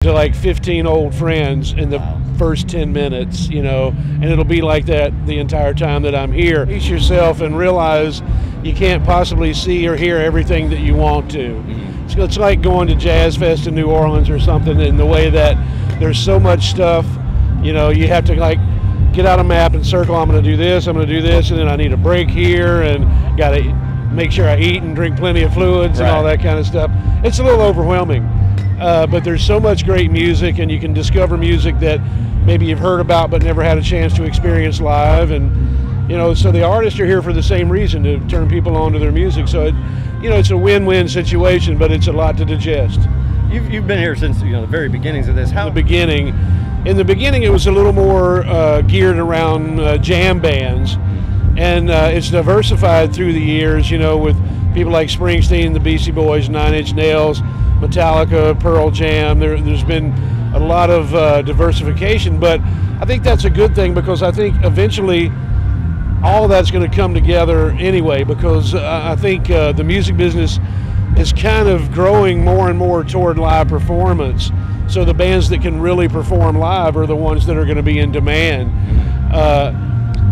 to like 15 old friends in the first 10 minutes, you know, and it'll be like that the entire time that I'm here. Pace yourself and realize you can't possibly see or hear everything that you want to. So it's like going to Jazz Fest in New Orleans or something, in the way that there's so much stuff, you know, you have to like get out a map and circle, I'm going to do this, I'm going to do this, and then I need a break here, and got to make sure I eat and drink plenty of fluids and all that kind of stuff. It's a little overwhelming. But there's so much great music, and you can discover music that maybe you've heard about but never had a chance to experience live. And, you know, so the artists are here for the same reason, to turn people on to their music. So, you know, it's a win-win situation, but it's a lot to digest. You've been here since, you know, the very beginnings of this. In the beginning, it was a little more geared around jam bands. And it's diversified through the years, you know, with people like Springsteen, the Beastie Boys, 9 Inch Nails, Metallica, Pearl Jam. There's been a lot of diversification, but I think that's a good thing, because I think eventually all that's going to come together anyway, because I think the music business is kind of growing more and more toward live performance. So the bands that can really perform live are the ones that are going to be in demand.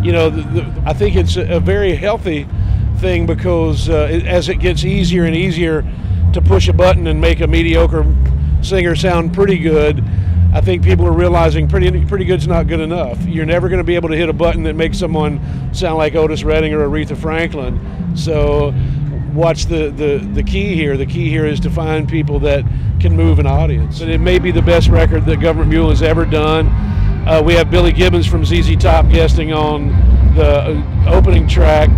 You know, I think it's a very healthy thing, because as it gets easier and easier to push a button and make a mediocre singer sound pretty good, I think people are realizing pretty good's not good enough. You're never going to be able to hit a button that makes someone sound like Otis Redding or Aretha Franklin. So what's the key here? The key here is to find people that can move an audience. And it may be the best record that Gov't Mule has ever done. We have Billy Gibbons from ZZ Top guesting on the opening track,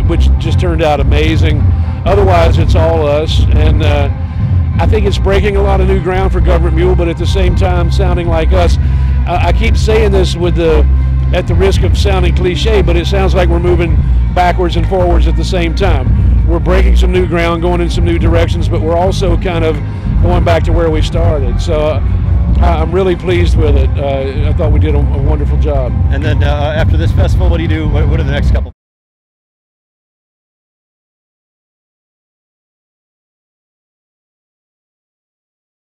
which just turned out amazing. Otherwise, it's all us, and I think it's breaking a lot of new ground for Gov't Mule, but at the same time sounding like us. I keep saying this at the risk of sounding cliche, but it sounds like we're moving backwards and forwards at the same time. We're breaking some new ground, going in some new directions, but we're also kind of going back to where we started. So I'm really pleased with it. I thought we did a wonderful job. And then after this festival, what do you do? What are the next couple?